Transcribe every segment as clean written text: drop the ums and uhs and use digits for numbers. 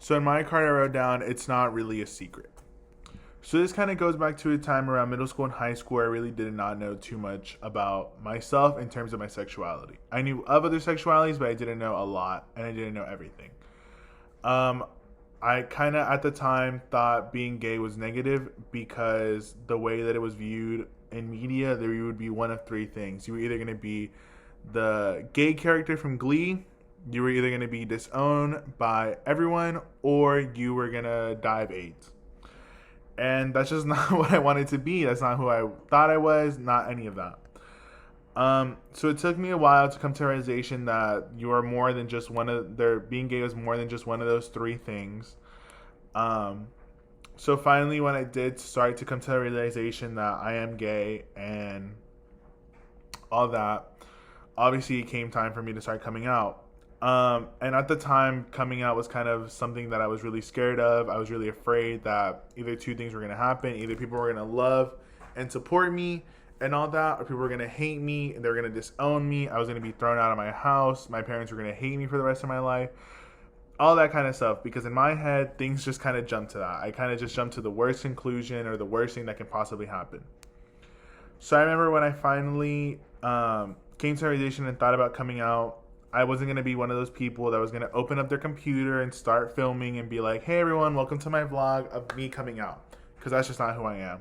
So in my card, I wrote down, it's not really a secret. So this kind of goes back to a time around middle school and high school where I really did not know too much about myself in terms of my sexuality. I knew of other sexualities, but I didn't know a lot, and I didn't know everything. Um, I kind of at the time thought being gay was negative because the way that it was viewed in media, there you would be one of three things. You were either going to be the gay character from Glee, you were either going to be disowned by everyone, or you were going to die of AIDS. And that's just not what I wanted to be. That's not who I thought I was, not any of that. So it took me a while to come to the realization that you are more than just one of their being gay was more than just one of those three things. Um, so finally, when I did start to come to the realization that I am gay and all that, obviously it came time for me to start coming out. And at the time, coming out was kind of something that I was really scared of. I was really afraid that either two things were going to happen. Either people were going to love and support me and all that, or people were going to hate me and they were going to disown me. I was going to be thrown out of my house. My parents were going to hate me for the rest of my life. All that kind of stuff. Because in my head, things just kind of jumped to that. I kind of just jumped to the worst conclusion or the worst thing that can possibly happen. So I remember when I finally came to a realization and thought about coming out, I wasn't going to be one of those people that was going to open up their computer and start filming and be like, hey everyone, welcome to my vlog of me coming out. Because that's just not who I am.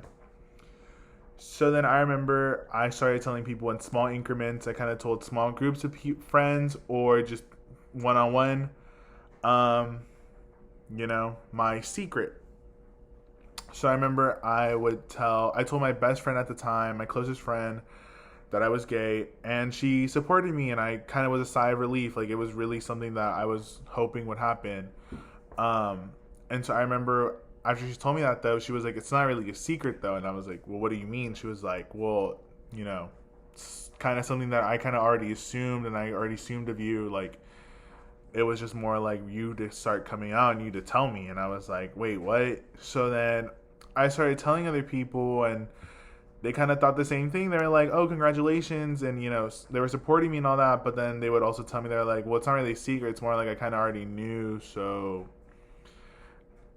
So then I remember I started telling people in small increments. I kind of told small groups of friends or just one-on-one, my secret. So I remember I told my best friend at the time, my closest friend, that I was gay, and she supported me, and I kind of was a sigh of relief. Like, it was really something that I was hoping would happen. And so I remember after she told me that, though, she was like, it's not really a secret, though. And I was like, well, what do you mean? She was like, well, it's kind of something that I kind of already assumed, and I already assumed of you. Like, it was just more like you to start coming out and you to tell me. And I was like, wait, what? So then I started telling other people, and they kind of thought the same thing. They were like, oh, congratulations. And, they were supporting me and all that. But then they would also tell me, they're like, well, it's not really a secret. It's more like I kind of already knew. So,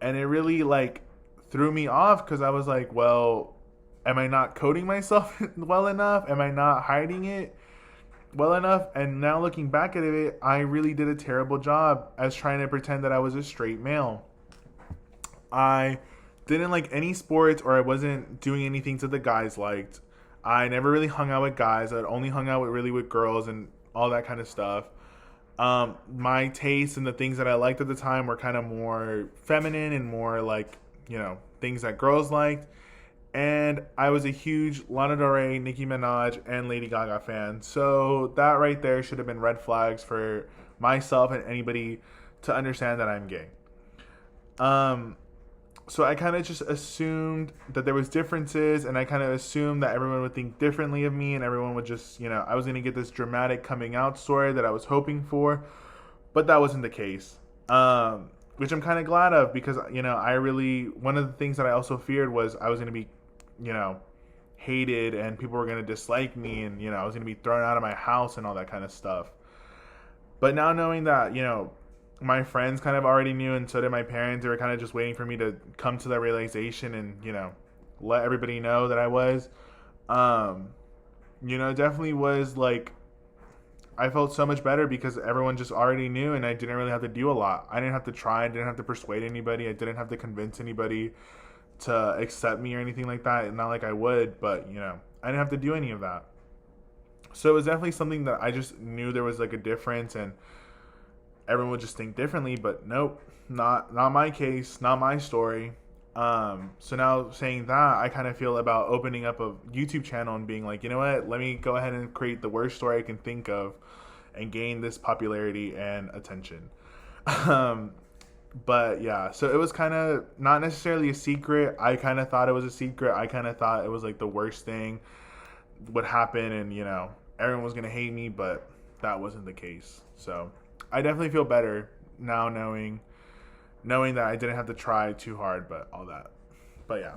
and it really like threw me off because I was like, well, am I not coding myself well enough? Am I not hiding it well enough? And now looking back at it, I really did a terrible job as trying to pretend that I was a straight male. I didn't like any sports, or I wasn't doing anything that the guys liked. I never really hung out with guys. I'd only hung out with girls and all that kind of stuff. My tastes and the things that I liked at the time were kind of more feminine and more like, things that girls liked. And I was a huge Lana Del Rey, Nicki Minaj, and Lady Gaga fan. So that right there should have been red flags for myself and anybody to understand that I'm gay. So I kind of just assumed that there was differences, and I kind of assumed that everyone would think differently of me, and everyone would just, I was going to get this dramatic coming out story that I was hoping for, but that wasn't the case. Which I'm kind of glad of because, one of the things that I also feared was I was going to be, hated and people were going to dislike me, and, I was going to be thrown out of my house and all that kind of stuff. But now knowing that, my friends kind of already knew, and so did my parents. They were kind of just waiting for me to come to that realization and, let everybody know that I was. Definitely was like, I felt so much better because everyone just already knew, and I didn't really have to do a lot. I didn't have to try. I didn't have to persuade anybody. I didn't have to convince anybody to accept me or anything like that. Not like I would, but, I didn't have to do any of that. So it was definitely something that I just knew there was like a difference, and everyone would just think differently, but nope, not my case, not my story. So now saying that, I kind of feel about opening up a YouTube channel and being like, you know what, let me go ahead and create the worst story I can think of and gain this popularity and attention. But yeah, so it was kind of not necessarily a secret. I kind of thought it was a secret. I kind of thought it was like the worst thing would happen, and everyone was going to hate me, but that wasn't the case. So I definitely feel better now knowing that I didn't have to try too hard, but all that. But yeah.